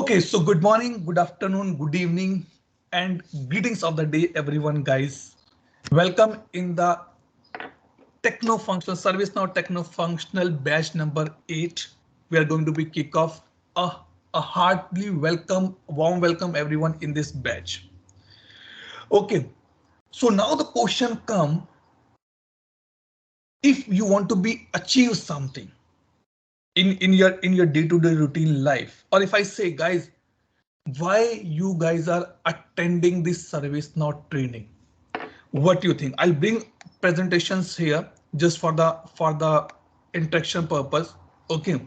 Okay, so good morning, good afternoon, good evening, and greetings of the day, everyone, guys. Welcome in the Techno Functional Service Now Techno Functional batch number 8. We are going to be kick off a heartily welcome, warm welcome everyone in this batch. Okay, so now the question come, if you want to be achieve something in your day-to-day routine life, or if I say, guys, why you guys are attending this service now training? What do you think? I'll bring presentations here just for the interaction purpose. Okay,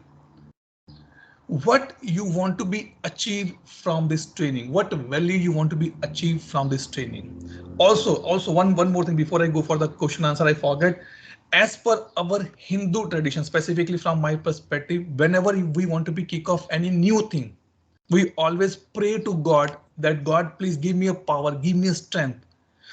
what you want to be achieved from this training, what value you want to be achieved from this training. Also one more thing before I go for the question answer, I forget. As per our Hindu tradition, specifically from my perspective, whenever we want to be kick off any new thing, we always pray to God that God, please give me a power, give me a strength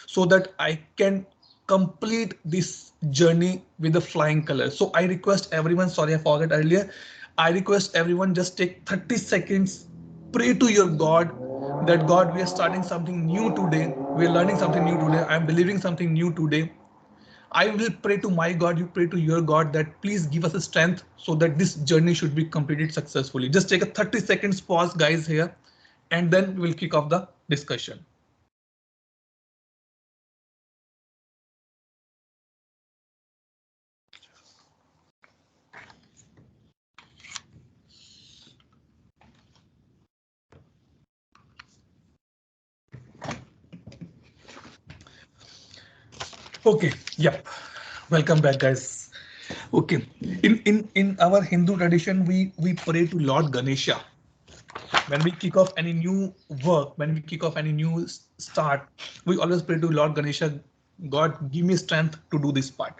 so that I can complete this journey with the flying color. So I request everyone, sorry, I forgot earlier. I request everyone just take 30 seconds, pray to your God that God, we are starting something new today. We're learning something new today. I'm believing something new today. I will pray to my God, you pray to your God that please give us a strength so that this journey should be completed successfully. Just take a 30 seconds pause, guys, here, and then we'll kick off the discussion. Okay, yep. Welcome back, guys. Okay, in our Hindu tradition, we pray to Lord Ganesha when we kick off any new work, when we kick off any new start. We always pray to Lord Ganesha, God, give me strength to do this part.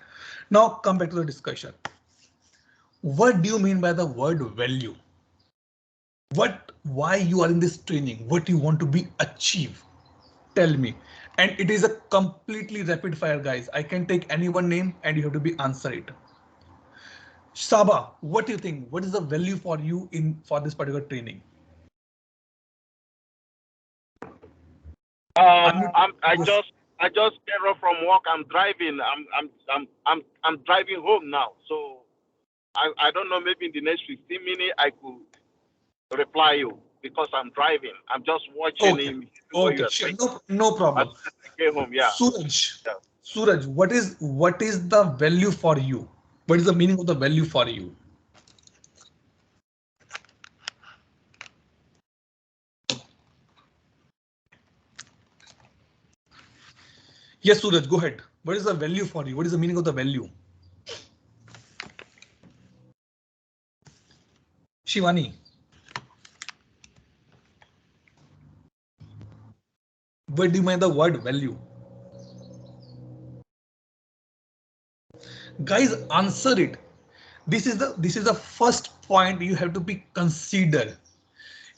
Now come back to the discussion. What do you mean by the word value? Why you are in this training? What you want to be achieve? Tell me. And it is a completely rapid fire, guys. I can take any one name and you have to be answer it. Saba, what do you think? What is the value for you for this particular training? I just came off from work. I'm driving. I'm driving home now. So I don't know. Maybe in the next 15 minutes I could reply you because I'm driving. I'm just watching Okay. him. Okay. Sure. No problem. I get home. Yeah. Suraj, what is the value for you? What is the meaning of the value for you? Yes, Suraj, go ahead. What is the value for you? What is the meaning of the value? Shivani. What do you mean the word value? Guys, answer it. This is the first point you have to be considered.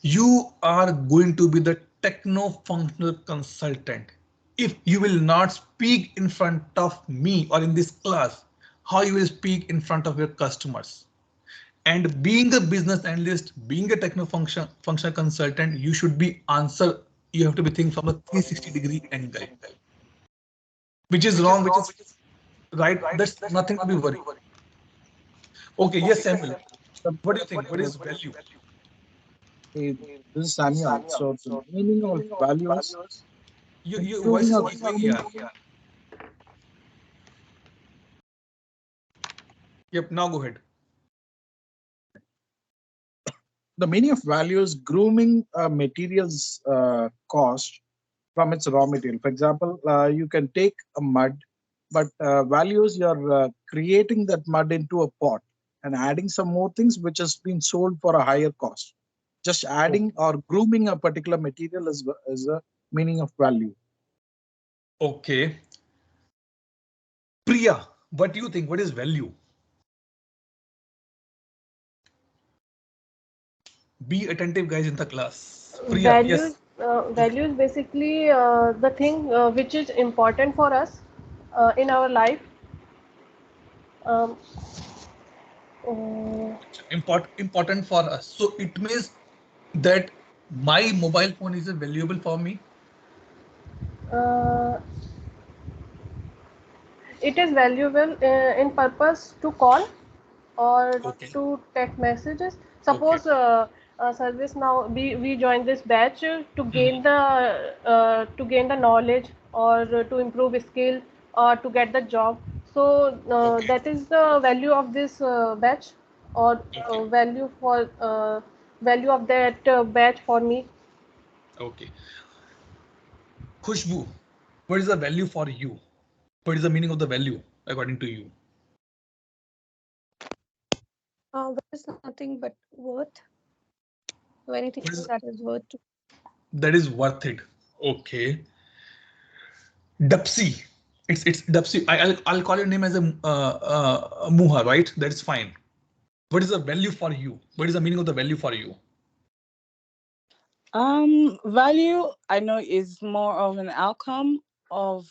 You are going to be the techno-functional consultant. If you will not speak in front of me or in this class, how you will speak in front of your customers? And being a business analyst, being a functional consultant, you should be answer. You have to be thinking from a 360-degree angle, which is wrong, which is right. That's nothing to be worried. Okay, yes, Samuel. What do you think? What is value? Hey, this is Samuel. So the meaning of value is Your voice improving is our echoing here. Yep, now go ahead. the meaning of value is grooming materials cost from its raw material. For example, you can take a mud, but values you're creating that mud into a pot and adding some more things which has been sold for a higher cost. Just adding or grooming a particular material is a meaning of value. Okay. Priya, what do you think? What is value? Be attentive, guys, in the class. Priya, Values, yes. values basically the thing which is important for us in our life. Um, Important for us. So it means that My mobile phone is valuable for me. Uh, it is valuable in purpose to call or Okay. to text messages. Okay. Suppose service now we join this batch Mhm. to gain the knowledge or to improve skill or to get the job. So Okay. that is the value of this batch or Okay. value of that batch for me. Okay. Khushbu, what is the value for you? What is the meaning of the value according to you? There is nothing but worth. So anything What is that is worth. that is worth it? Okay. Dupsy. It's Dupsy. I'll call your name as a Muha, right? That's fine. What is the value for you? What is the meaning of the value for you? Value I know is more of an outcome of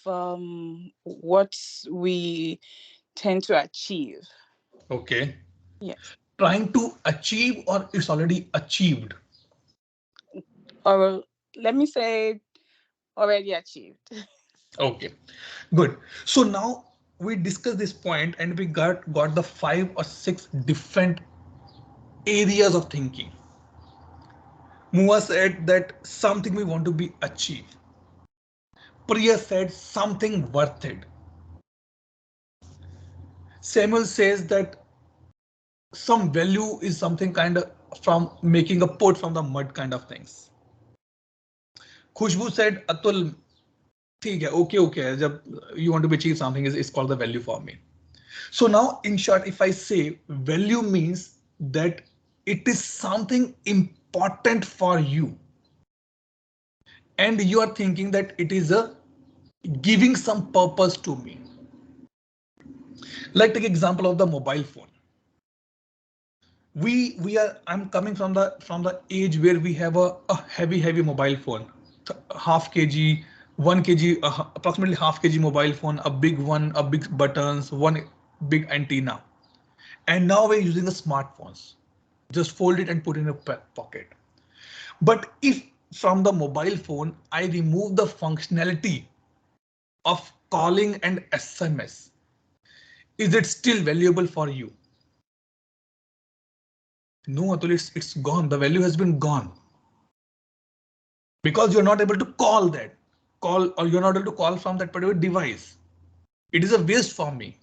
what we tend to achieve. Okay. Yes. Trying to achieve or it's already achieved? Or let me say already achieved. Okay, good. So now we discussed this point and we got the 5 or 6 different areas of thinking. Mua said that something we want to be achieved. Priya said something worth it. Samuel says that some value is something kind of from making a pot from the mud kind of things. Khushbu said Atul, ठीक है, okay है, जब you want to achieve something is called the value for me. So now, in short, if I say value means that it is something important for you, and you are thinking that it is a giving some purpose to me. Like take example of the mobile phone. We are I'm coming from the age where we have a heavy mobile phone, half kg, 1 kg, approximately half kg mobile phone, a big one, a big buttons, one big antenna, and now we're using the smartphones. Just fold it and put in a pocket. But if from the mobile phone I remove the functionality of calling and SMS, is it still valuable for you? No, Atul, it's gone. The value has been gone because you're not able to call that call, or you're not able to call from that particular device. It is a waste for me,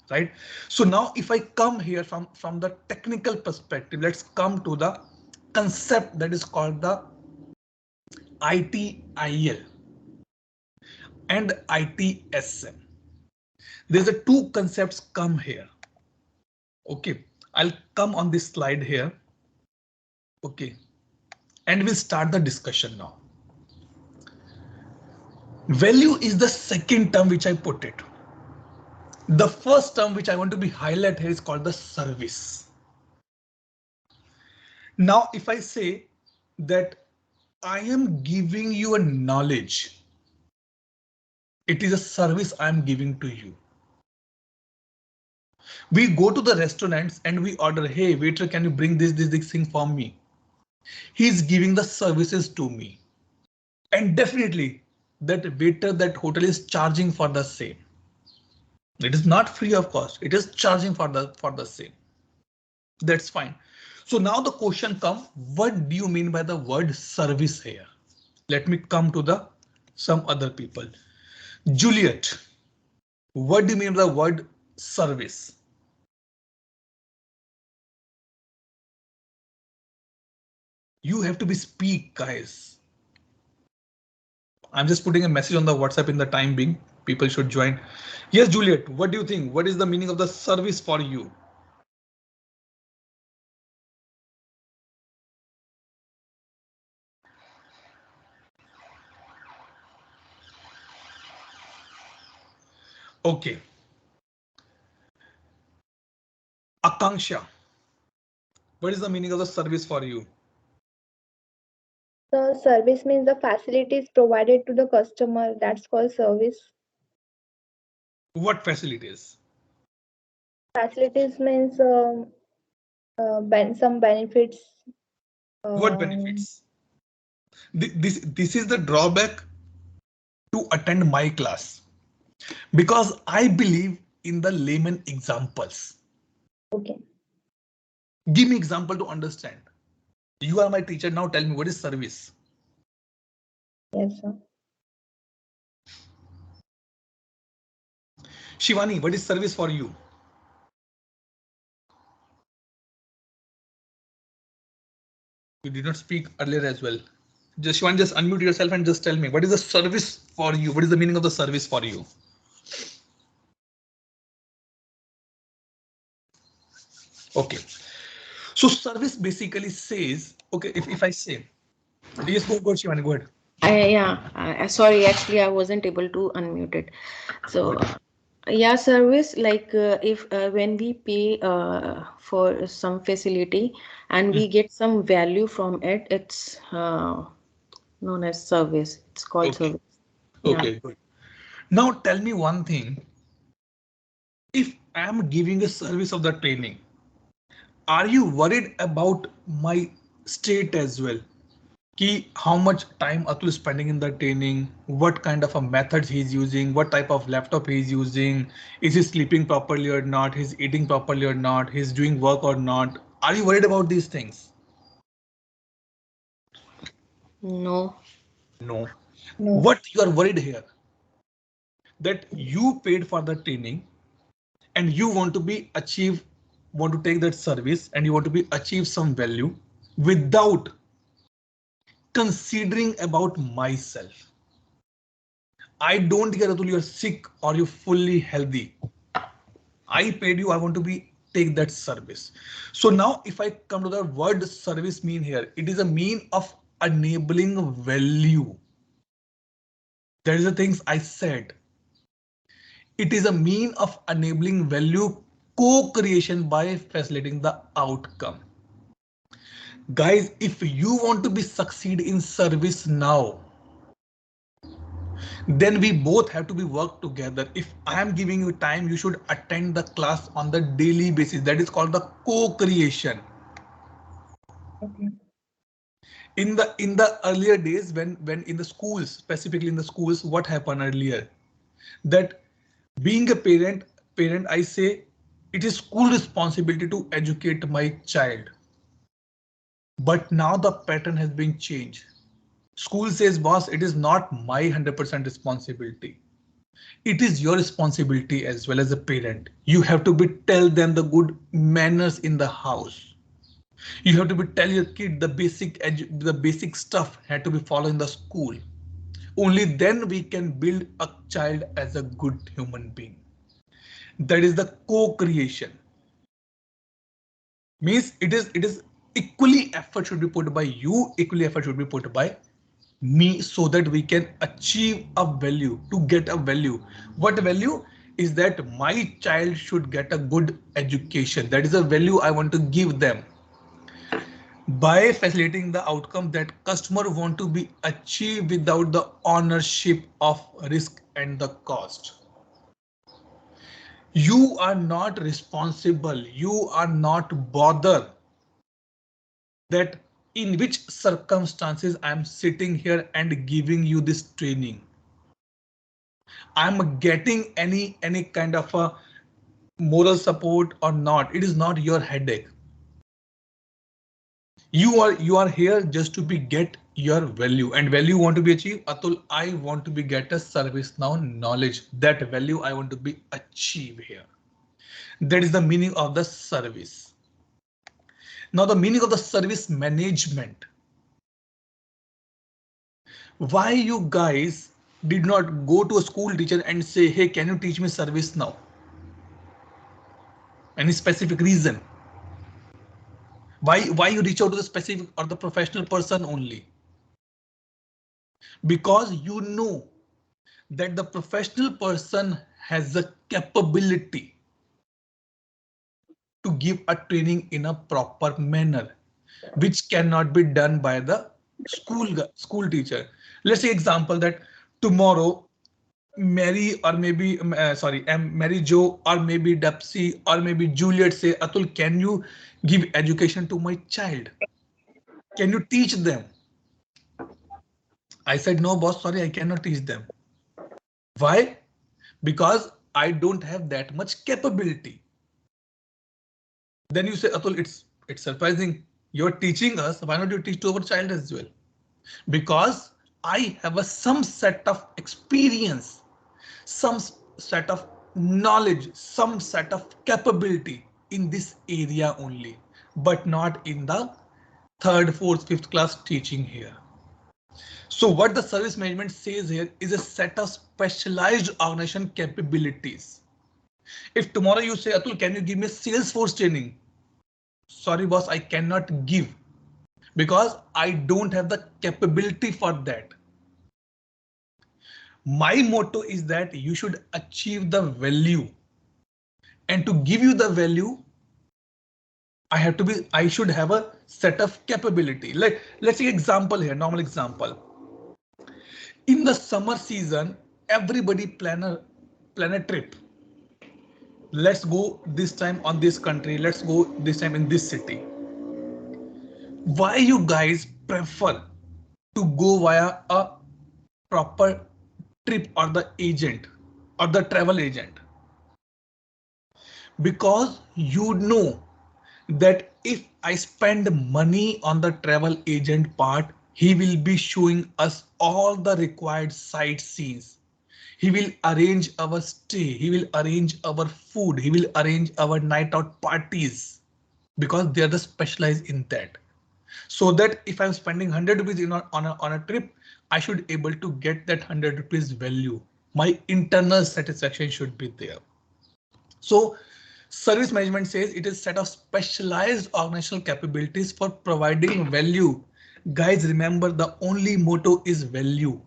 right? So now if I come here from the technical perspective, let's come to the concept that is called the ITIL and ITSM. There's a two concepts come here. Okay, I'll come on this slide here. Okay, and we'll start the discussion now. Value is the second term which I put it. The first term which I want to be highlight here is called the service. Now, if I say that I am giving you a knowledge, it is a service I am giving to you. We go to the restaurants and we order, hey waiter, can you bring this thing for me? He's giving the services to me. And definitely that waiter, that hotel is charging for the same. It is not free of cost. It is charging for the same. That's fine. So now the question comes, what do you mean by the word service here? Let me come to the some other people. Juliet, what do you mean by the word service? You have to be speak, guys. I'm just putting a message on the WhatsApp in the time being. People should join. Yes, Juliet, what do you think? What is the meaning of the service for you? Okay. Akanksha, what is the meaning of the service for you? The service means the facilities provided to the customer. That's called service. What facilities? Facilities means some benefits. What Um, benefits? This is the drawback to attend my class, because I believe in the layman examples. okay. Give me example to understand. You are my teacher. Now tell me, what is service? Yes, sir. Shivani, what is service for you? You did not speak earlier as well. Just Shivani, just unmute yourself and just tell me, what is the service for you? What is the meaning of the service for you? Okay. So service basically says, okay, if I say, yes, go Shivani, go ahead. Sorry, actually, I wasn't able to unmute it. So, yeah, service like if when we pay for some facility and we get some value from it, it's known as service. It's called Okay. service. Yeah. Okay, good. Now tell me one thing. If I am giving a service of the training, are you worried about my state as well? How much time Atul is spending in the training, what kind of a methods he's using, what type of laptop he's using, is he sleeping properly or not, he's eating properly or not, he's doing work or not. Are you worried about these things? No. No. No. What you are worried here, that you paid for the training and you want to be achieve, want to take that service and you want to be achieve some value without considering about myself. I don't care Atul, you're sick or you're fully healthy. I paid you, I want to be take that service. So now if I come to the word service mean here, it is a mean of enabling value. That is the things I said. It is a mean of enabling value co-creation by facilitating the outcome. Guys, if you want to be succeed in service now, then we both have to be work together. If I am giving you time, you should attend the class on the daily basis. That is called the co-creation. Okay. In the earlier days, when in the schools, specifically in the schools, what happened earlier, that being a parent, I say it is school responsibility to educate my child. But now the pattern has been changed. School says, boss, it is not my 100% responsibility. It is your responsibility as well as a parent. You have to be tell them the good manners in the house. You have to be tell your kid the basic stuff had to be followed in the school. Only then we can build a child as a good human being. That is the co-creation. Means it is equally effort should be put by you, equally effort should be put by me, so that we can achieve a value, to get a value. What value is that? My child should get a good education. That is a value I want to give them by facilitating the outcome that customer want to be achieved without the ownership of risk and the cost. You are not responsible, you are not bothered that in which circumstances I am sitting here and giving you this training. I'm getting any kind of a moral support or not. It is not your headache. You are here just to be get your value, and value want to be achieved. Atul, I want to be get a service now knowledge. That value I want to be achieve here. That is the meaning of the service. Now the meaning of the service management. Why you guys did not go to a school teacher and say, hey, can you teach me service now? Any specific reason? Why you reach out to the specific or the professional person only? Because you know that the professional person has the capability to give a training in a proper manner, which cannot be done by the school teacher. Let's say example that tomorrow Mary or maybe Mary Jo or maybe Dapsy or maybe Juliet say, Atul, can you give education to my child? Can you teach them? I said, no, boss, sorry, I cannot teach them. Why? Because I don't have that much capability. Then you say, Atul, it's surprising. You're teaching us. Why not you teach to our child as well? Because I have some set of experience, some set of knowledge, some set of capability in this area only, but not in the third, fourth, fifth class teaching here. So what the service management says here is a set of specialized organization capabilities. If tomorrow you say, Atul, can you give me Salesforce training? Sorry, boss, I cannot give because I don't have the capability for that. My motto is that you should achieve the value, and to give you the value, I should have a set of capability. Like, let's take example here, normal example. In the summer season, everybody plan a trip. Let's go this time on this country. Let's go this time in this city. Why you guys prefer to go via a proper trip or the agent or the travel agent? Because you know that if I spend money on the travel agent part, he will be showing us all the required sightsees. He will arrange our stay. He will arrange our food. He will arrange our night out parties because they are the specialized in that. So that if I'm spending 100 rupees on a trip, I should able to get that 100 rupees value. My internal satisfaction should be there. So service management says it is a set of specialized organizational capabilities for providing value. Guys, remember the only motto is value.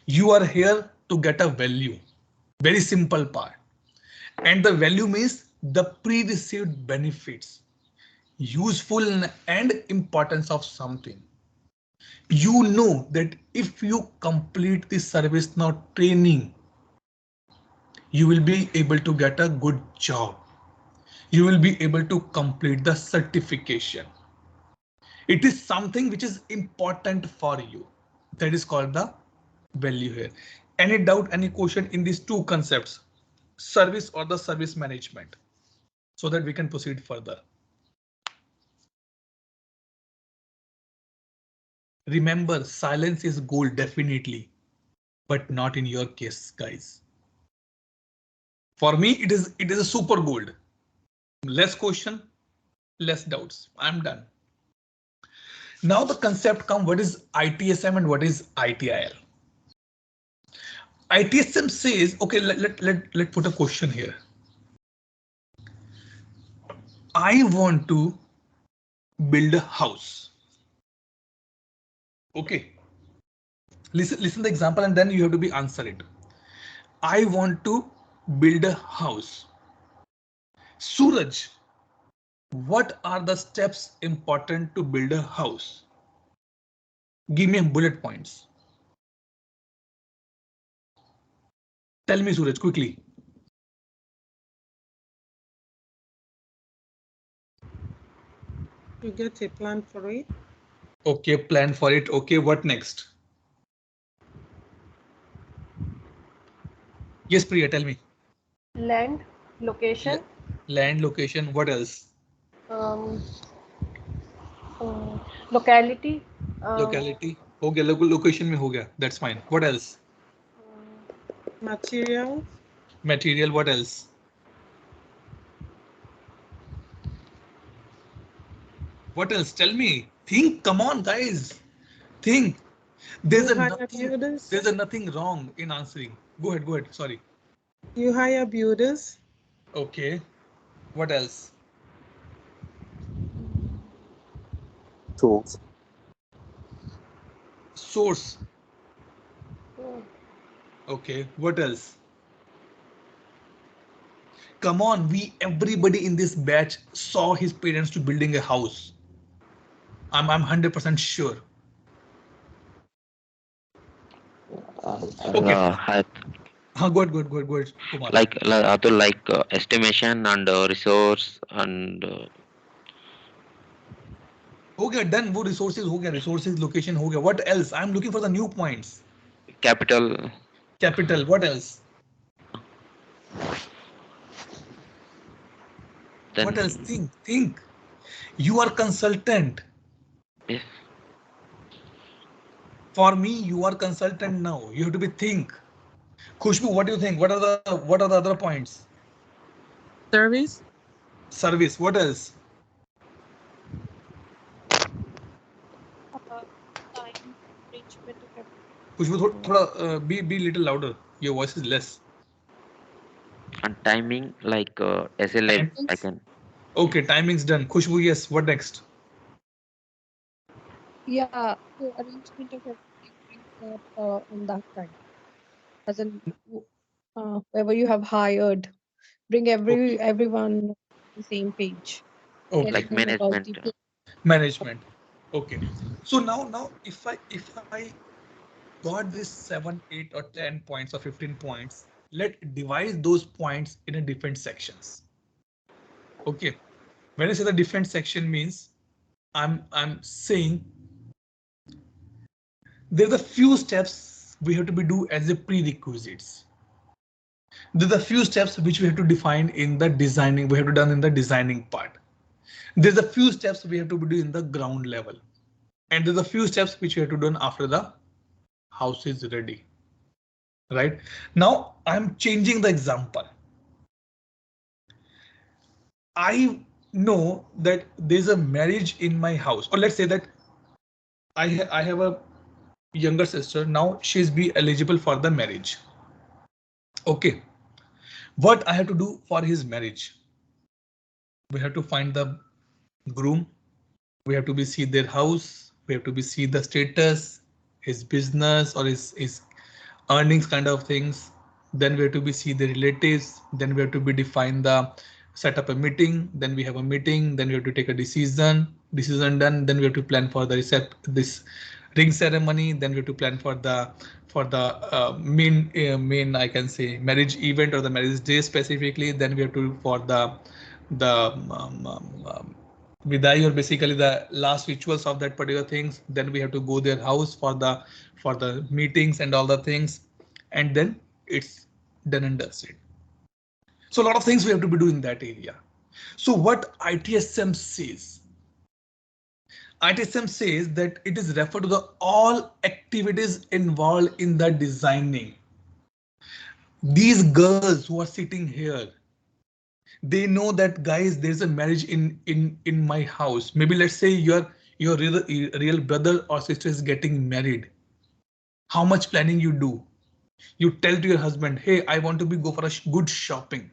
You are here to get a value. Very simple part. And the value means the pre-received benefits, useful and importance of something. You know that if you complete the service now training, you will be able to get a good job. You will be able to complete the certification. It is something which is important for you. That is called the value here. Any doubt, any question in these two concepts, service or the service management, so that we can proceed further. Remember, silence is gold, definitely, but not in your case, guys. For me, it is a super gold. Less question, less doubts. I'm done. Now the concept come, what is ITSM and what is ITIL? ITSM says, okay, let put a question here. I want to build a house. Okay. Listen the example and then you have to be answer it. I want to build a house. Suraj, what are the steps important to build a house? Give me bullet points. Tell me, Suraj, quickly. You get a plan for it. Okay, plan for it. Okay, what next? Yes, Priya, tell me. Land, location. Land, location, what else? Um, locality. Locality. हो गया, location में हो गया. That's fine. What else? Materials. Material, what else? What else? Tell me. Think, come on, guys. Think. There's nothing wrong in answering. Go ahead. Sorry. You hire builders. Okay. What else? Source. Okay. What else? Come on, everybody in this batch saw his parents to building a house. I'm 100% sure. Okay. Good, Kumar. Like other estimation and resource and हो गया, done. वो resources हो गया, resources location हो गया. What else? I'm looking for the new points. Capital. Capital. What else? Then What else? Think. You are consultant. yes, For me, you are consultant now. You have to be think. Khushbu, what do you think? What are the other points? Service. Service. What else? Uh, time, arrangement of everything. Khushbu, thoda be little louder. Your voice is less. and timing like SLA I Timings. can. Okay, timing's done. Khushbu, yes. What next? Yeah, so arrangement of everything brings that on that time. As in, wherever you have hired, bring Okay. everyone on the same page. Tell Okay. Like them about the management. plan. Management. Okay. So now if I got this 7, 8, or 10 points or 15 points, let divide those points in a different sections. Okay. When I say the different section means I'm saying there's a few steps we have to be do as a prerequisites. There's a few steps which we have to define in the designing, we have to done in the designing part. There's a few steps we have to do in the ground level. And there's a few steps which we have to done after the house is ready. Right now, I'm changing the example. I know that there's a marriage in my house, or let's say that I have a younger sister. Now she's be eligible for the marriage. Okay, what I have to do for his marriage? We have to find the groom. We have to be see their house. We have to be see the status, his business or his earnings kind of things. Then we have to be see the relatives. Then we have to be define the set up a meeting. Then we have a meeting. Then we have to take a decision. Decision done. Then we have to plan for the this ring ceremony. Then we have to plan for the main I can say marriage event or the marriage day specifically. Then we have to for the Vidai or basically the last rituals of that particular things. Then we have to go their house for the meetings and all the things, and then it's done and dusted. So a lot of things we have to be doing in that area. So what ITSM says? ITSM says that it is referred to the all activities involved in the designing. These girls who are sitting here, they know that guys, there's a marriage in my house. Maybe let's say your real brother or sister is getting married. How much planning you do? You tell to your husband, hey, I want to be go for a good shopping.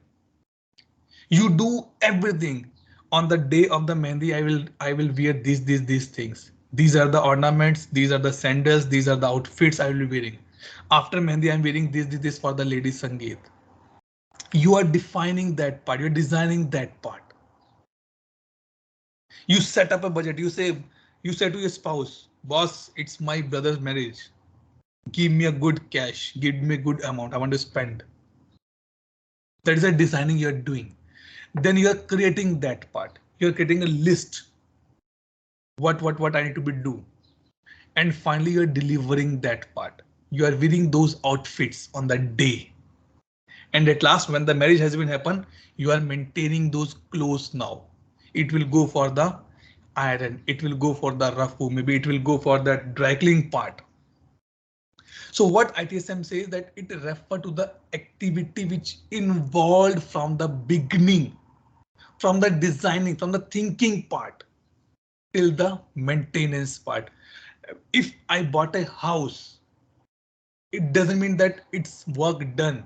You do everything. On the day of the mehndi, I will wear these things. These are the ornaments, these are the sandals, these are the outfits I will be wearing. After mehndi, I'm wearing this for the lady sangeet. You are defining that part, you're designing that part. You set up a budget. You say to your spouse, boss, it's my brother's marriage. Give me a good cash. Give me a good amount. I want to spend. That is a designing you're doing. Then you're creating that part. You're creating a list. What I need to be do. And finally, you're delivering that part. You are wearing those outfits on that day. And at last, when the marriage has been happen, you are maintaining those clothes now. It will go for the iron, it will go for the rough, maybe it will go for the dry cleaning part. So what ITSM says that it refer to the activity which involved from the beginning, from the designing, from the thinking part till the maintenance part. If I bought a house, it doesn't mean that it's work done.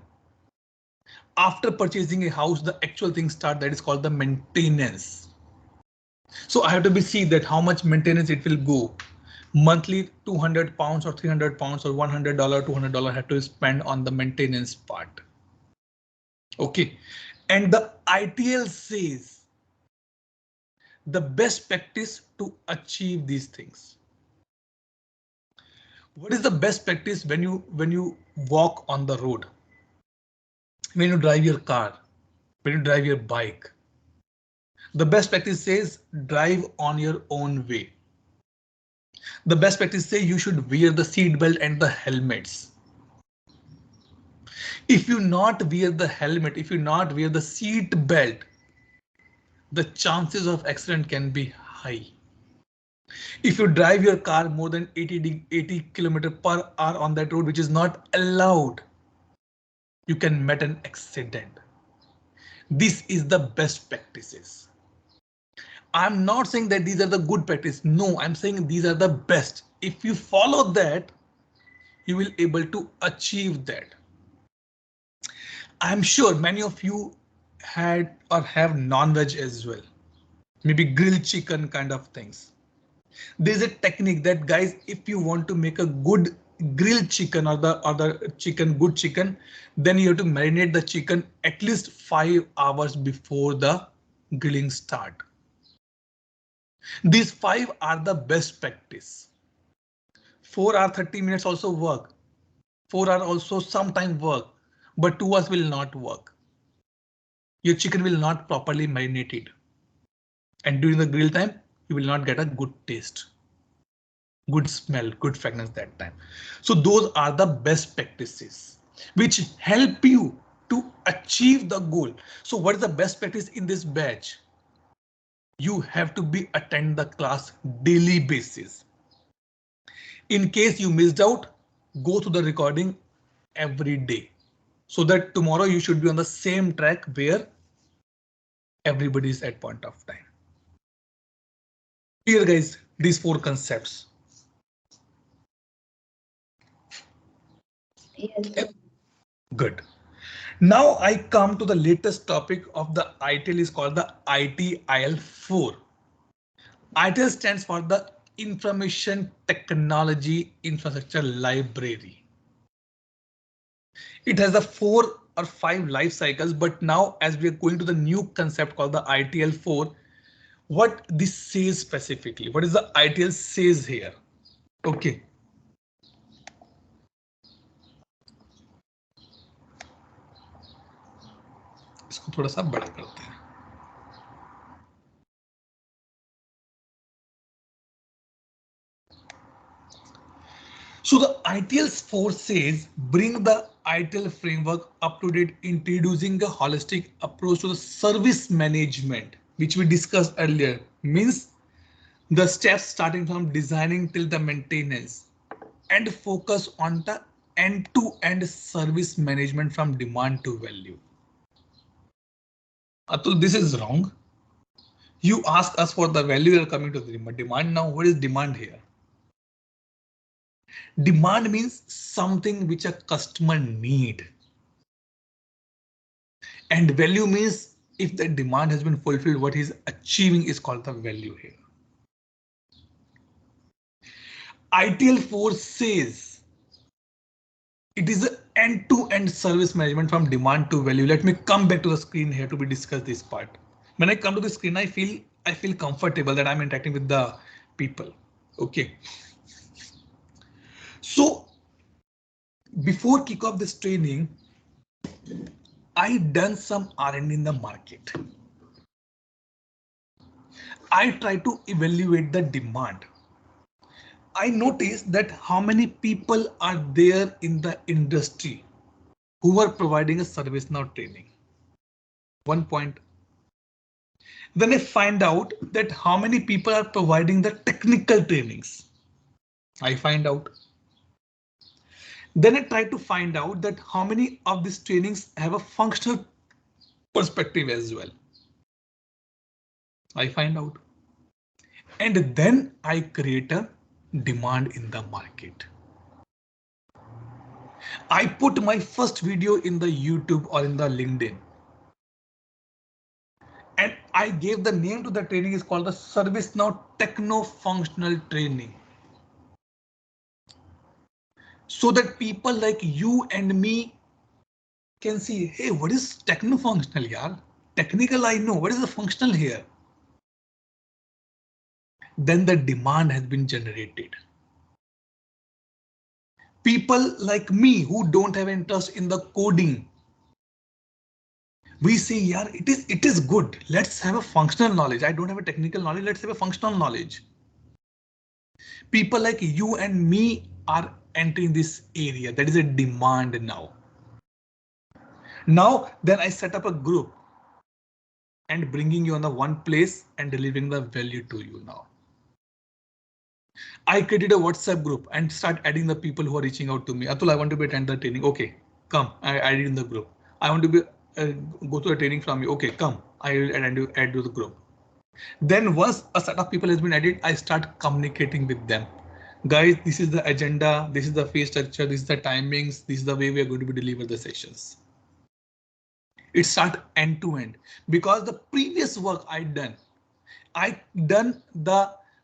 After purchasing a house, the actual thing start, that is called the maintenance. So I have to be see that how much maintenance it will go. Monthly 200 pounds or 300 pounds or $100, $200 have to spend on the maintenance part. Okay. And the ITL says the best practice to achieve these things. What is the best practice when you walk on the road? When you drive your car, when you drive your bike, the best practice says drive on your own way. The best practice say you should wear the seat belt and the helmets. If you not wear the helmet, if you not wear the seat belt, the chances of accident can be high. If you drive your car more than 80 kilometers per hour on that road, which is not allowed, you can meet an accident. This is the best practices. I'm not saying that these are the good practice. No, I'm saying these are the best. If you follow that, you will able to achieve that. I'm sure many of you had or have non-veg as well. Maybe grilled chicken kind of things. There's a technique that guys, if you want to make a good grilled chicken or the chicken, good chicken, then you have to marinate the chicken at least 5 hours before the grilling start. These 5 are the best practice. 4 or 30 minutes also work. 4 hours also sometime work, but 2 hours will not work. Your chicken will not properly marinated. And during the grill time, you will not get a good taste, good smell, good fragrance that time. So those are the best practices which help you to achieve the goal. So what is the best practice in this batch? You have to be attend the class daily basis. In case you missed out, go to the recording every day so that tomorrow you should be on the same track where everybody is at point of time. Here guys, these 4 concepts. Yes, sir. Good. Now I come to the latest topic of the ITIL is called the ITIL 4. ITIL stands for the Information Technology Infrastructure Library. It has the 4 or 5 life cycles, but now as we are going to the new concept called the ITIL 4, what this says specifically, what is the ITIL says here? Okay. इसको थोड़ा सा बड़ा करते हैं. So the ITIL 4 says bring the ITIL framework up to date, introducing a holistic approach to the service management, which we discussed earlier, means the steps starting from designing till the maintenance and focus on the end-to-end service management from demand to value. Atul, this is wrong. You ask us for the value, you are coming to the demand. Now, what is demand here? Demand means something which a customer need. And value means if the demand has been fulfilled, what he's achieving is called the value here. ITIL 4 says it is an end-to-end service management from demand to value. Let me come back to the screen here to be discuss this part. When I come to the screen, I feel comfortable that I'm interacting with the people. Okay. So before kick off this training, I done some R&D in the market. I try to evaluate the demand. I noticed that how many people are there in the industry who are providing a service now training. 1 point. Then I find out that how many people are providing the technical trainings. I find out. Then I try to find out that how many of these trainings have a functional perspective as well. I find out. And then I create a demand in the market. I put my first video in the YouTube or in the LinkedIn. And I gave the name to the training is called the ServiceNow Techno Functional Training. So that people like you and me can see, hey, what is techno functional, yaar? Technical, I know. What is the functional here? Then the demand has been generated. People like me who don't have interest in the coding, we say, yeah, it is good. Let's have a functional knowledge. I don't have a technical knowledge. Let's have a functional knowledge. People like you and me are entering this area. That is a demand now. Now, then I set up a group and bringing you on the one place and delivering the value to you now. I created a WhatsApp group and start adding the people who are reaching out to me. Atul, I want to be attend the training. Okay, come. I added in the group. I want to be go to a training from you. Okay, come. I will add to the group. Then once a set of people has been added, I start communicating with them. Guys, this is the agenda. This is the fee structure. This is the timings. This is the way we are going to be deliver the sessions. It start end to end because the previous work I done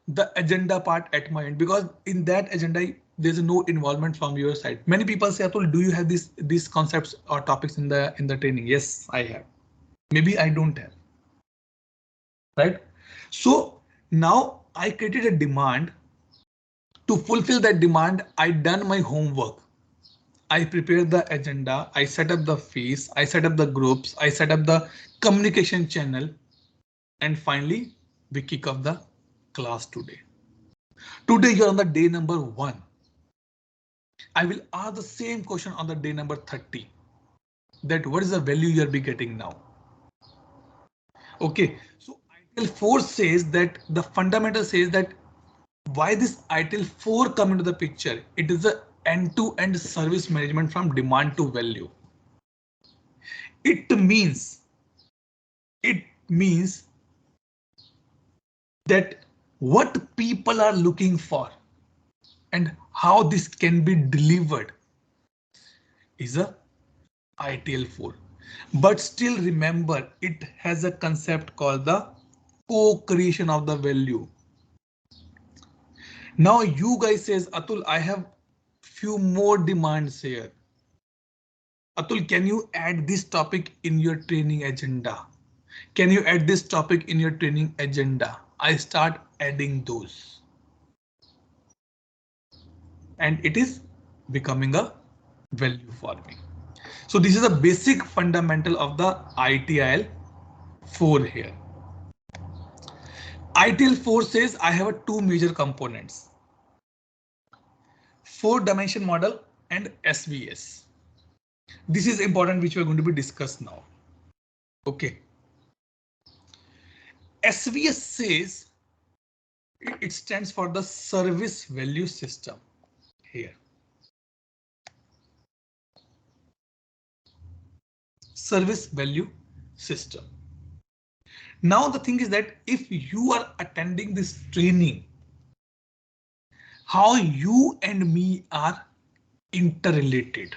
the agenda part at my end, because in that agenda there's no involvement from your side. Many people say, Atul, do you have these concepts or topics in the training? Yes, I have. Maybe I don't have. Right? So now I created a demand. To fulfill that demand, I done my homework. I prepared the agenda. I set up the fees. I set up the groups. I set up the communication channel. And finally, we kick off the class today. Today you're on the day number 1. I will ask the same question on the day number 30. That what is the value you'll be getting now? Okay, so ITIL 4 says that the fundamental says that why this ITIL 4 come into the picture? It is the end-to-end service management from demand to value. It means that what people are looking for and how this can be delivered is a ITIL 4. But still remember, it has a concept called the co-creation of the value. Now you guys says, Atul, I have few more demands here. Atul, can you add this topic in your training agenda? Can you add this topic in your training agenda? I start adding those. And it is becoming a value for me. So this is a basic fundamental of the ITIL 4 here. ITIL 4 says I have a 2 major components. 4-dimension model and SVS. This is important, which we are going to be discussed now. Okay. SVS says it stands for the service value system here. Service value system. Now the thing is that if you are attending this training, how you and me are interrelated,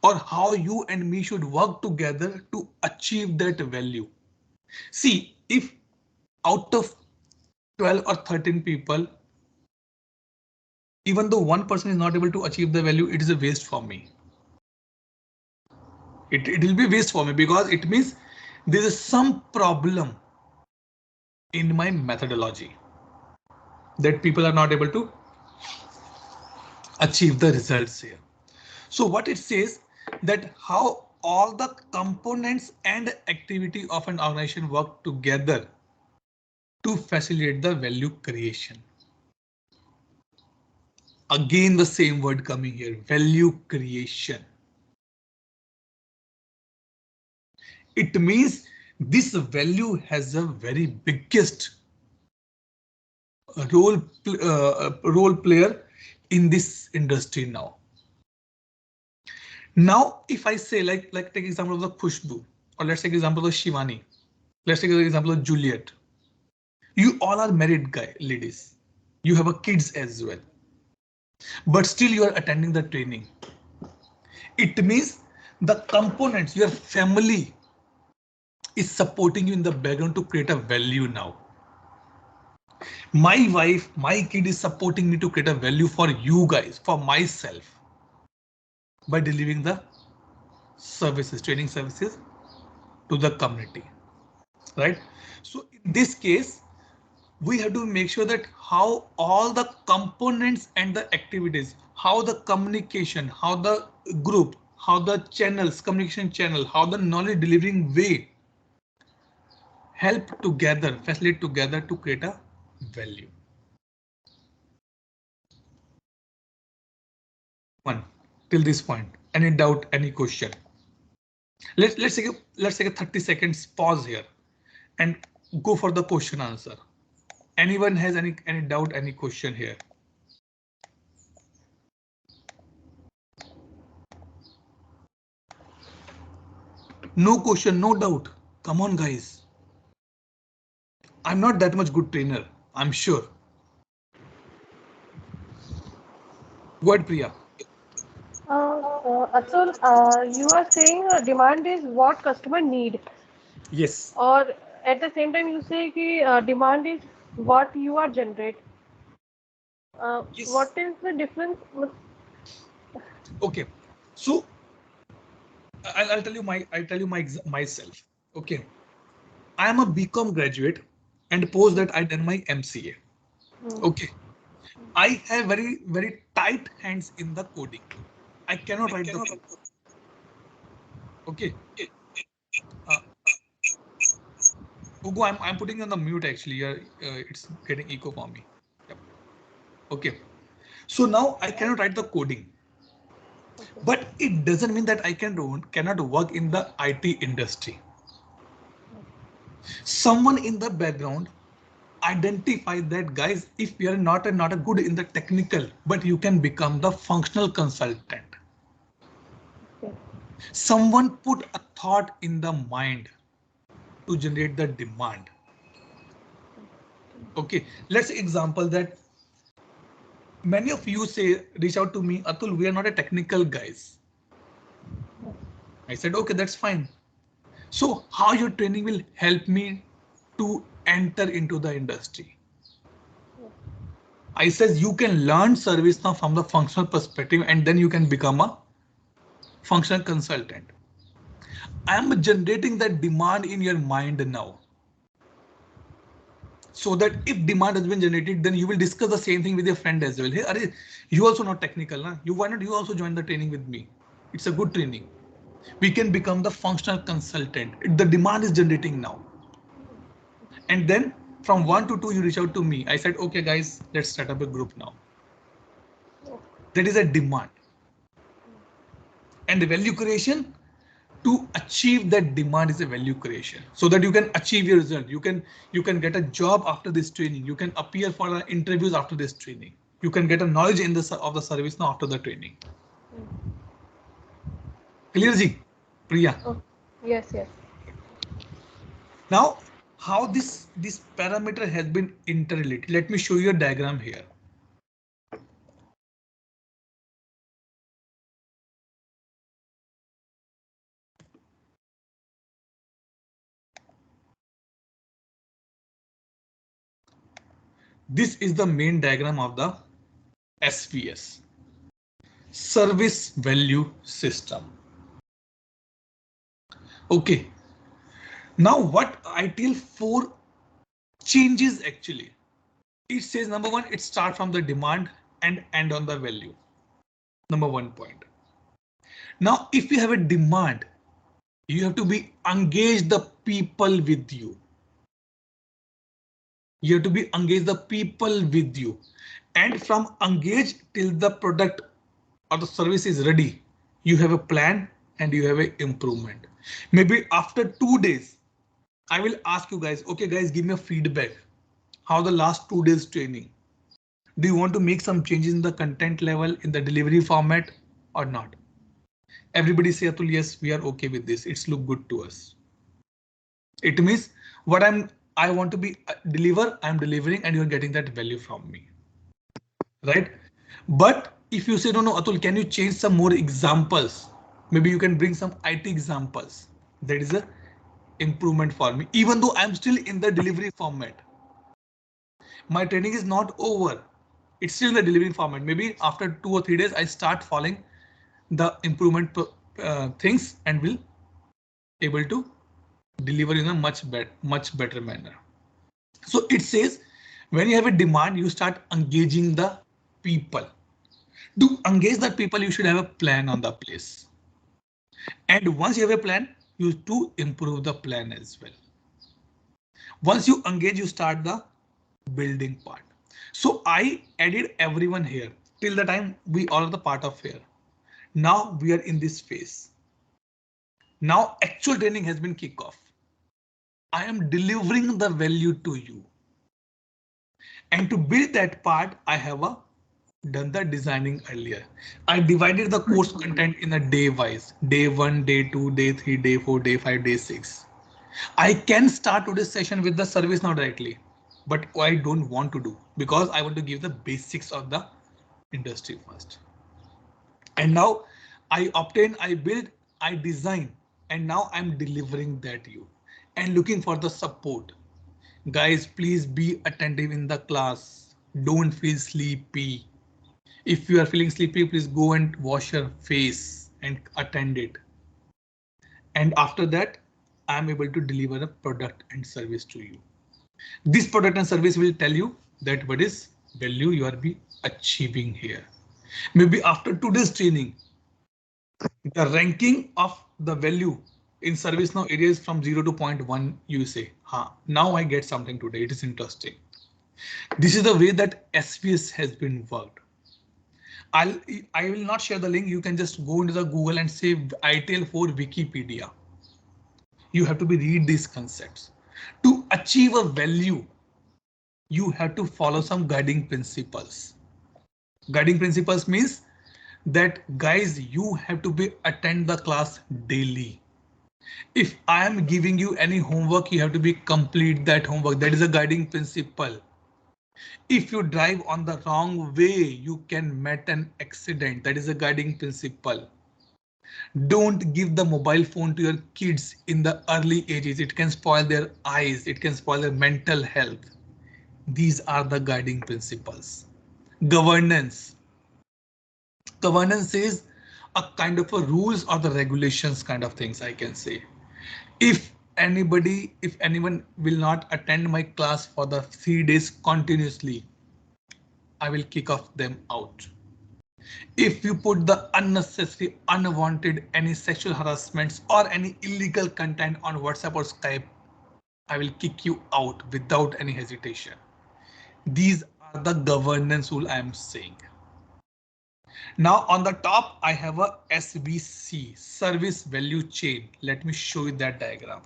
or how you and me should work together to achieve that value. See, if out of 12 or 13 people, even though one person is not able to achieve the value, it is a waste for me. It will be waste for me because it means there is some problem in my methodology that people are not able to achieve the results here. So what it says that how all the components and activity of an organization work together to facilitate the value creation. Again, the same word coming here, value creation. It means this value has a very biggest role player in this industry now. Now, if I say like take example of the Khushbu, or let's take example of Shivani, let's take example of Juliet. You all are married ladies. You have a kids as well, but still you are attending the training. It means the components, your family is supporting you in the background to create a value now. My wife, my kid is supporting me to create a value for you guys, for myself, by delivering the services, training services to the community, right? So in this case, we have to make sure that how all the components and the activities, how the communication, how the group, how the channels, communication channel, how the knowledge delivering way help together, facilitate together to create a value. till this point? Any doubt, any question? Let's take a 30 seconds pause here and go for the question answer. Anyone has any doubt, any question here? No question, no doubt. Come on, guys. I'm not that much good trainer, I'm sure. What, Priya? Atul, you are saying demand is what customer need, Yes. or at the same time you say कि demand is what you are generate. Yes. What is the difference? Okay. So I'll tell you myself. Okay. I am a BCom graduate, and post that I done my MCA. Okay. I have very tight hands in the coding. I cannot write the code. Okay. Uh, Ugo, I'm putting on the mute actually. It's getting echo for me. Yep. Okay. So now I cannot write the coding, but it doesn't mean that I cannot work in the IT industry. Someone in the background identify that, guys, if you are not a good in the technical, but you can become the functional consultant. Someone put a thought in the mind to generate the demand. Okay, let's example that many of you say reach out to me, Atul, we are not a technical guys. I said, okay, that's fine. So how your training will help me to enter into the industry? I says you can learn service now from the functional perspective, and then you can become a functional consultant. I am generating that demand in your mind now, so that if demand has been generated, then you will discuss the same thing with your friend as well. Hey, are you also not technical, na? Why not you also join the training with me? It's a good training. We can become the functional consultant. The demand is generating now. And then from 1 to 2, you reach out to me. I said, okay, guys, let's set up a group now. That is a demand. And the value creation, to achieve that demand is a value creation, so that you can achieve your result. You can get a job after this training. You can appear for interviews after this training. You can get a knowledge in of the service now after the training. Clear, ji? Priya? Oh, yes, yes. Now, how this parameter has been interrelated. Let me show you a diagram here. This is the main diagram of the SVS, Service Value System. Okay. Now what ITIL 4 changes actually? It says number one, it starts from the demand and end on the value. Number 1 point. Now, if you have a demand, you have to be engage the people with you. You have to be engage the people with you, and from engage till the product or the service is ready, you have a plan and you have a improvement. Maybe after 2 days, I will ask you guys, okay guys, give me a feedback. How the last 2 days training? Do you want to make some changes in the content level, in the delivery format or not? Everybody say, Atul, yes, we are okay with this. It's look good to us. It means what I want to be deliver, I'm delivering, and you're getting that value from me. Right? But if you say, no, Atul, can you change some more examples? Maybe you can bring some IT examples. That is a improvement for me, even though I'm still in the delivery format. My training is not over. It's still in the delivery format. Maybe after 2 or 3 days, I start following the improvement things and will able to deliver in a much better manner. So it says when you have a demand, you start engaging the people. To engage the people, you should have a plan on the place. And once you have a plan, you to improve the plan as well. Once you engage, you start the building part. So I added everyone here till the time we all are the part of here. Now we are in this phase. Now actual training has been kicked off. I am delivering the value to you. And to build that part, I have done the designing earlier. I divided the course content in a day wise. Day 1, day 2, day 3, day 4, day 5, day 6. I can start today's session with the service now directly, but I don't want to do because I want to give the basics of the industry first. And now I obtain, I build, I design, and now I'm delivering that to you and looking for the support. Guys, please be attentive in the class. Don't feel sleepy. If you are feeling sleepy, please go and wash your face and attend it. And after that, I'm able to deliver a product and service to you. This product and service will tell you that what is value you are be achieving here. Maybe after today's training, the ranking of the value in ServiceNow areas from 0 to 0.1, you say, now I get something today. It is interesting. This is the way that SVS has been worked. I will not share the link. You can just go into the Google and say ITIL for Wikipedia. You have to read these concepts. To achieve a value, you have to follow some guiding principles. Guiding principles means that guys, you have to attend the class daily. If I am giving you any homework, you have to complete that homework. That is a guiding principle. If you drive on the wrong way, you can meet an accident. That is a guiding principle. Don't give the mobile phone to your kids in the early ages. It can spoil their eyes. It can spoil their mental health. These are the guiding principles. Governance. Governance is a kind of a rules or the regulations kind of things, I can say. If anyone will not attend my class for the 3 days continuously, I will kick off them out. If you put the unnecessary, unwanted, any sexual harassments or any illegal content on WhatsApp or Skype, I will kick you out without any hesitation. These are the governance rule I am saying. Now on the top, I have a SVC, service value chain. Let me show you that diagram.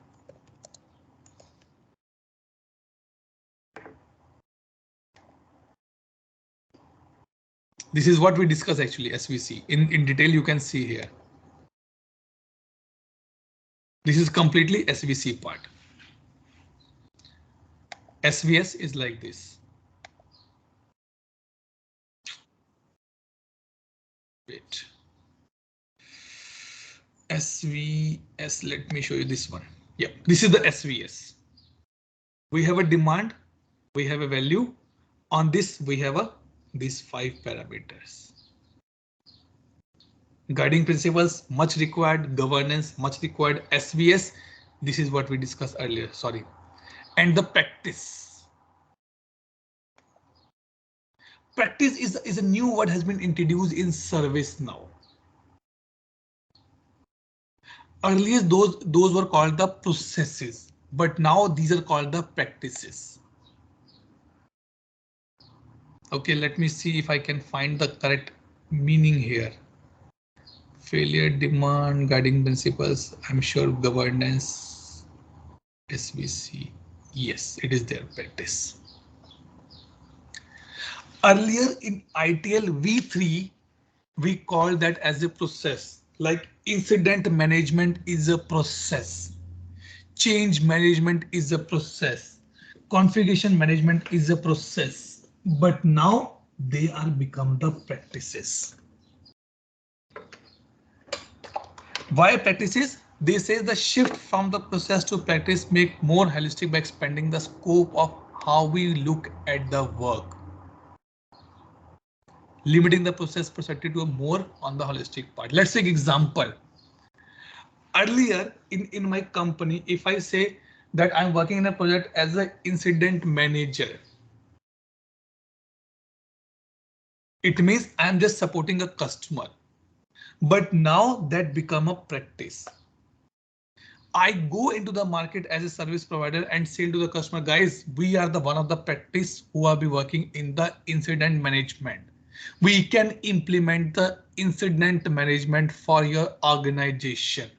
This is what we discuss actually, SVC. In detail, you can see here. This is completely SVC part. SVS is like this. Wait. SVS, let me show you this one. Yeah, this is the SVS. We have a demand, we have a value. On this, we have these 5 parameters. Guiding principles, much required. Governance, much required. SVS, this is what we discussed earlier, sorry. And the practice. Practice is a new word has been introduced in ServiceNow. Earlier, those were called the processes, but now these are called the practices. Okay, let me see if I can find the correct meaning here. Failure, demand, guiding principles. I'm sure governance, SVC. Yes, it is their practice. Earlier in ITL V3, we call that as a process. Like incident management is a process. Change management is a process. Configuration management is a process. But now they are become the practices. Why practices? They say the shift from the process to practice make more holistic by expanding the scope of how we look at the work. Limiting the process perspective to a more on the holistic part. Let's take example. Earlier in my company, if I say that I'm working in a project as an incident manager, it means I'm just supporting a customer. But now that become a practice. I go into the market as a service provider and say to the customer, guys, we are the one of the practice who are be working in the incident management. We can implement the incident management for your organization.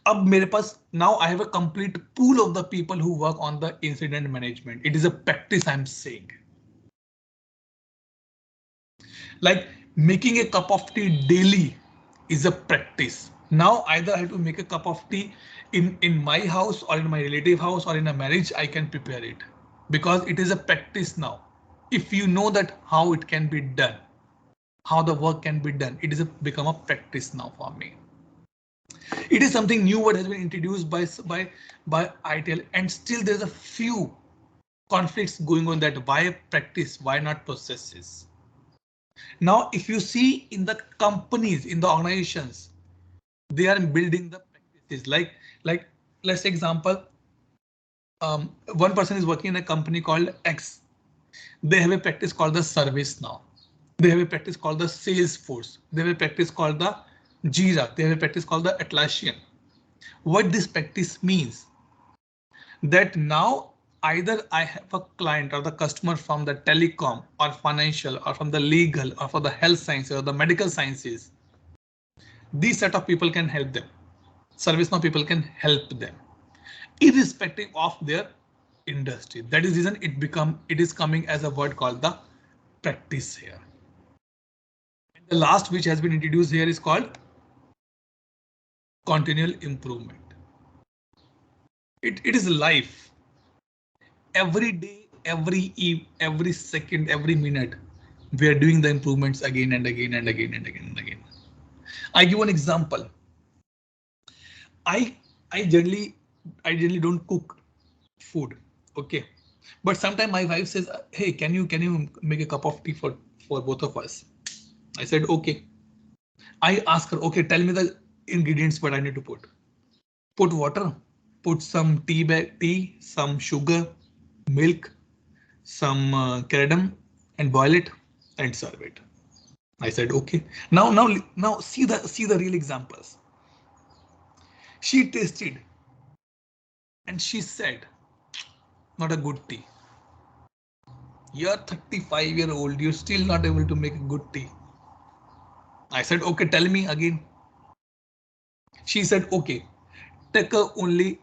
अब मेरे पास now I have a complete pool of the people who work on the incident management. It is a practice I'm saying. Like making a cup of tea daily is a practice. Now either I have to make a cup of tea in my house or in my relative house or in a marriage, I can prepare it because it is a practice now. If you know that how it can be done, how the work can be done, it is become a practice now for me. It is something new what has been introduced by ITIL, and still there's a few conflicts going on that why practice, why not processes. Now, if you see in the companies, in the organizations, they are building the practices like let's say example, one person is working in a company called X. They have a practice called the service now. They have a practice called the Salesforce. They have a practice called the Jira. They have a practice called the Atlassian. What this practice means that now either I have a client or the customer from the telecom or financial or from the legal or for the health sciences or the medical sciences. These set of people can help them. ServiceNow people can help them irrespective of their industry. That is the reason it is coming as a word called the practice here. And the last which has been introduced here is called continual improvement. It is life. Every day, every second, every minute, we are doing the improvements again and again and again and again and again. I give one example. I I generally don't cook food. Okay. But sometimes my wife says, hey, can you make a cup of tea for both of us? I said, okay. I ask her, okay, tell me the ingredients what I need to put. Put water, put some tea, some sugar, milk, some cardamom, and boil it and serve it. I said, okay. Now see the real examples. She tasted and she said, not a good tea. You're 35-year-old, you're still not able to make a good tea. I said, okay, tell me again. She said, okay, take only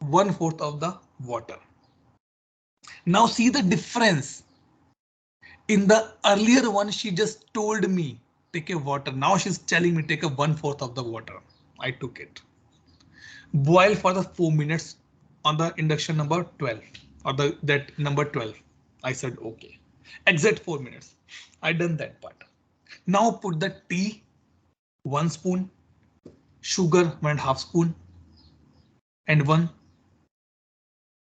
1/4 of the water. Now see the difference. In the earlier one, she just told me take a water. Now she's telling me take a 1/4 of the water. I took it. Boil for the 4 minutes on the induction number 12 or that number 12. I said okay. Exact 4 minutes. I done that part. Now put the tea 1 spoon, sugar 1.5 spoon, and one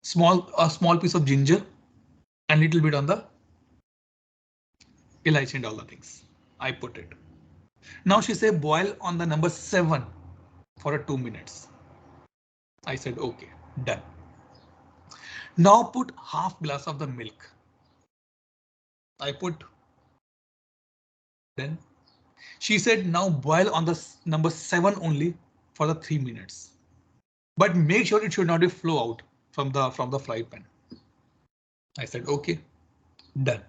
small piece of ginger and little bit on the elaichi and all the things. I put it. Now she said boil on the number 7 for a 2 minutes. I said okay, done. Now put half glass of the milk. I put. Then she said now boil on the number 7 only for the 3 minutes. But make sure it should not be flow out from the fry pan. I said okay, done.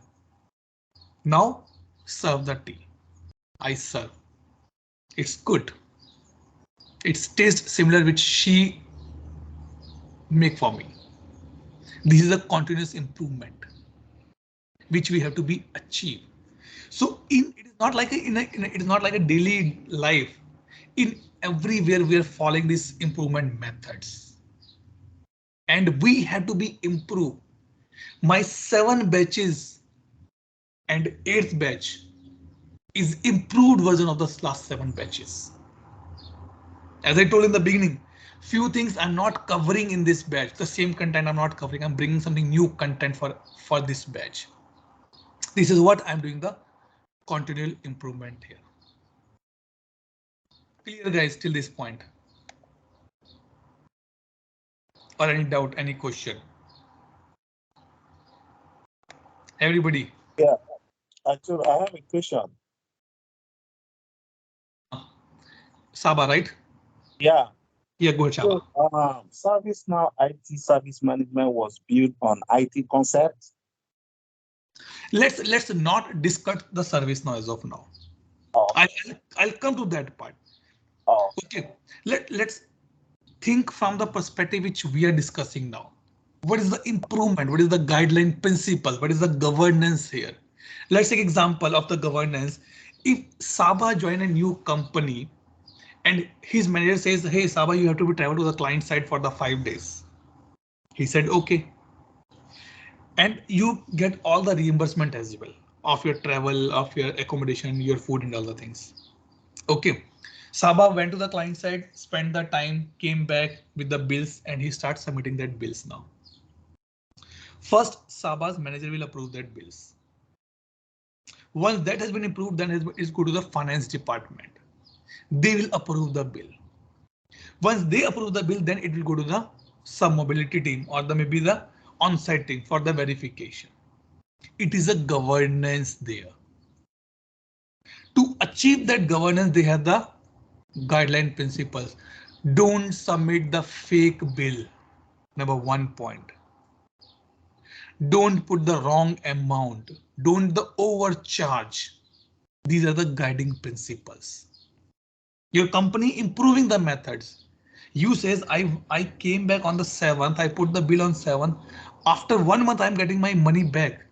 Now serve the tea. I serve. It's good. It's taste similar which she make for me. This is a continuous improvement which we have to be achieved. So it is not like it is not like a daily life. In everywhere we are following these improvement methods, and we have to be improved. My 7 batches and 8th batch is improved version of the last 7 batches. As I told in the beginning, few things I'm not covering in this batch. The same content I'm not covering. I'm bringing something new content for this batch. This is what I'm doing the continual improvement here. Clear guys till this point? Or any doubt, any question? Everybody? Yeah, actually, I have a question. Saba, right? Yeah. Yeah, go ahead, Saba. So, ServiceNow IT service management was built on IT concepts. Let's not discuss the service now as of now. Oh. I'll come to that part. Oh. Okay, let's think from the perspective which we are discussing now. What is the improvement? What is the guideline principle? What is the governance here? Let's take example of the governance. If Saba join a new company and his manager says, hey Saba, you have to be travel to the client side for the 5 days. He said, okay. And you get all the reimbursement as well of your travel, of your accommodation, your food and all the things. Okay. Saba went to the client side, spent the time, came back with the bills and he starts submitting that bills now. First, Saba's manager will approve that bills. Once that has been approved, then it go to the finance department. They will approve the bill. Once they approve the bill, then it will go to the sub mobility team or maybe the on-site team for the verification. It is a governance there. To achieve that governance, they have the guideline principles. Don't submit the fake bill. Number 1 point. Don't put the wrong amount. Don't the overcharge. These are the guiding principles. Your company improving the methods. You says I came back on the 7th. I put the bill on 7th. After 1 month, I'm getting my money back.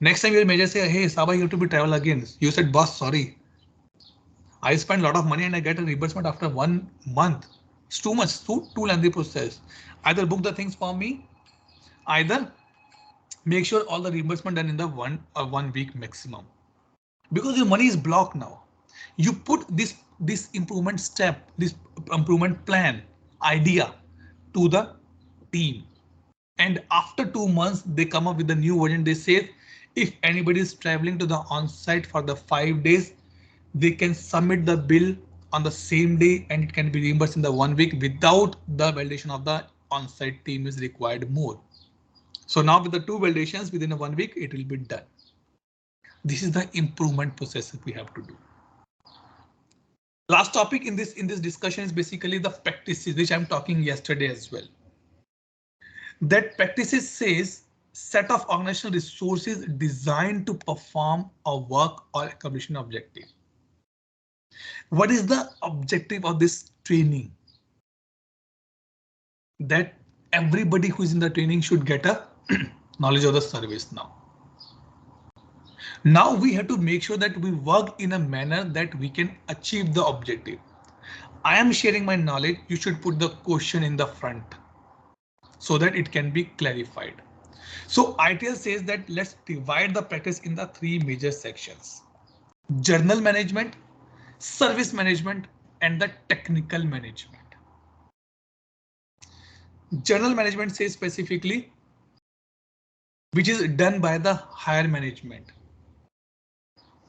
Next time your manager say, hey Saba, you have to be travel again. You said, boss, sorry. I spent a lot of money and I get a reimbursement after 1 month. It's too much, too lengthy process. Either book the things for me, either make sure all the reimbursement done in the 1 week maximum. Because your money is blocked now. You put this improvement step, this improvement plan idea to the team. And after 2 months, they come up with a new version. They say if anybody is traveling to the on-site for the 5 days, they can submit the bill on the same day and it can be reimbursed in the 1 week without the validation of the on-site team is required more. So now with the 2 validations within a 1 week, it will be done. This is the improvement process that we have to do. Last topic in this discussion is basically the practices, which I'm talking yesterday as well. That practices says set of organizational resources designed to perform a work or accomplish an objective. What is the objective of this training? That everybody who is in the training should get a knowledge of the service now. Now we have to make sure that we work in a manner that we can achieve the objective. I am sharing my knowledge. You should put the question in the front so that it can be clarified. So ITIL says that let's divide the practice in the 3 major sections: journal management, service management, and the technical management. Journal management says specifically which is done by the higher management.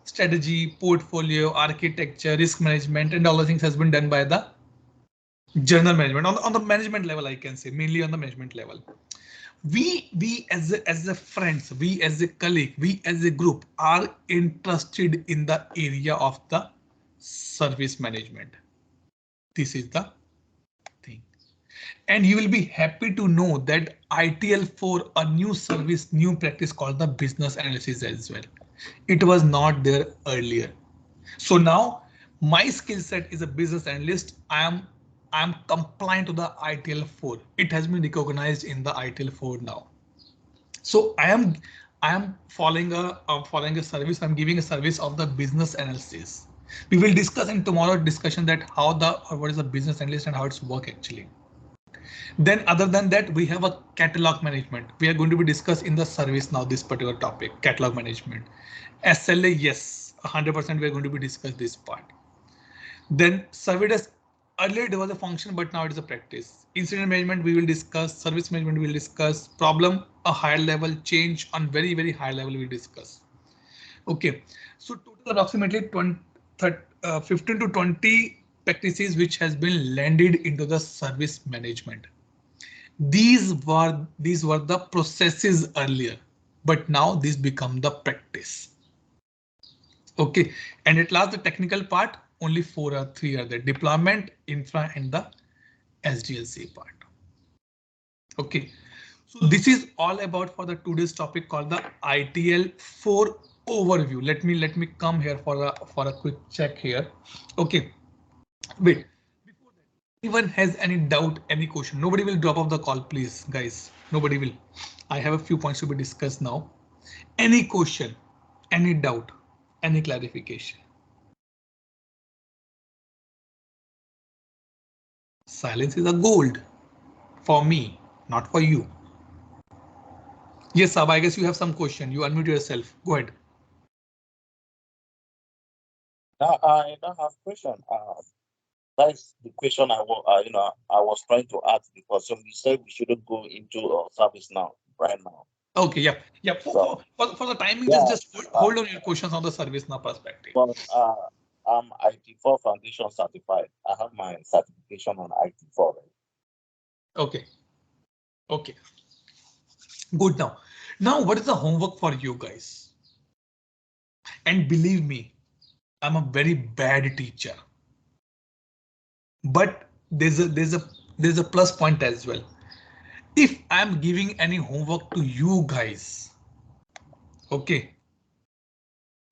Strategy, portfolio, architecture, risk management, and all the things has been done by the journal management on the management level. I can say mainly on the management level. We as a friends, we as a colleague, we as a group are interested in the area of the service management. This is the thing. And you will be happy to know that ITL for a new service, new practice called the business analysis as well. It was not there earlier. So now my skill set is a business analyst. I am compliant to the ITL 4. It has been recognized in the ITL 4 now. So I am following a service. I'm giving a service of the business analysis. We will discuss in tomorrow's discussion that what is a business analyst and how it's work actually. Then other than that, we have a catalog management. We are going to be discussed in the service now this particular topic, catalog management. SLA, yes, 100% we are going to be discuss this part. Then survey desk, earlier it was a function, but now it is a practice. Incident management we will discuss, service management we will discuss, problem a higher level, change on very high level we will discuss. Okay, so total approximately 15 to 20 practices which has been landed into the service management. These were the processes earlier, but now these become the practice. Okay, and at last the technical part, only 3 are there: deployment, infra, and the SDLC part. Okay, So this is all about for the today's topic called the ITL 4 overview. Let me come here for a quick check here. Okay, wait. Before that, anyone has any doubt, any question? Nobody will drop off the call, please, guys. Nobody will. I have a few points to be discussed now. Any question, any doubt, any clarification? Silence is a gold for me, not for you. Yes, Sab, I guess you have some question. You unmute yourself. Go ahead. I don't have question. That's the question I was trying to ask, because you said we shouldn't go into service now, right now. Okay, yeah, yeah. For the timing, Yeah, just hold on your questions on the service now perspective. But I'm IT4 Foundation certified. I have my certification on IT4. Okay, okay, good. Now what is the homework for you guys? And believe me, I'm a very bad teacher, but there's a plus point as well. If I'm giving any homework to you guys, okay,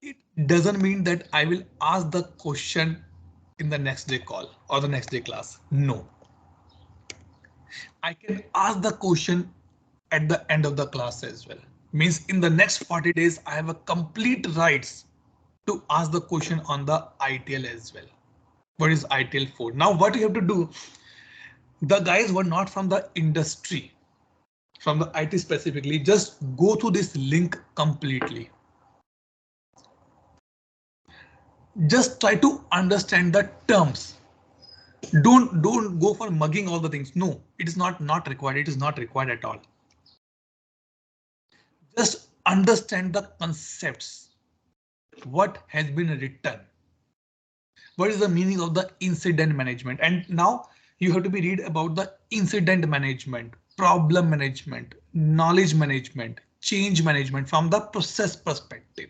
it doesn't mean that I will ask the question in the next day call or the next day class. No, I can ask the question at the end of the class as well. Means in the next 40 days, I have a complete rights to ask the question on the ITL as well. What is ITL 4? Now what you have to do, the guys were not from the industry, from the IT specifically, just go to this link completely. Just try to understand the terms. Don't go for mugging all the things. No, it is not required. It is not required at all. Just understand the concepts. What has been written? What is the meaning of the incident management? And now you have to be read about the incident management, problem management, knowledge management, change management from the process perspective.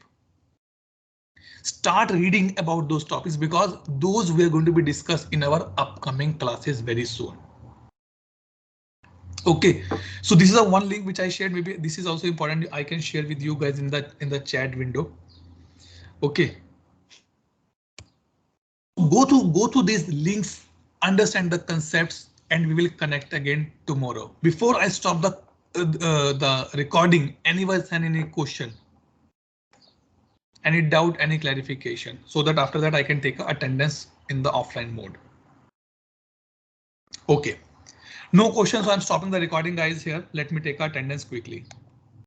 Start reading about those topics because those we are going to be discussed in our upcoming classes very soon. Okay, so this is a one link which I shared. Maybe this is also important. I can share with you guys in the chat window. Okay. Go to these links, understand the concepts, and we will connect again tomorrow. Before I stop the recording, anyone has any question, any doubt, any clarification, so that after that I can take attendance in the offline mode. Okay, no questions, so I'm stopping the recording, guys. Here, let me take attendance quickly.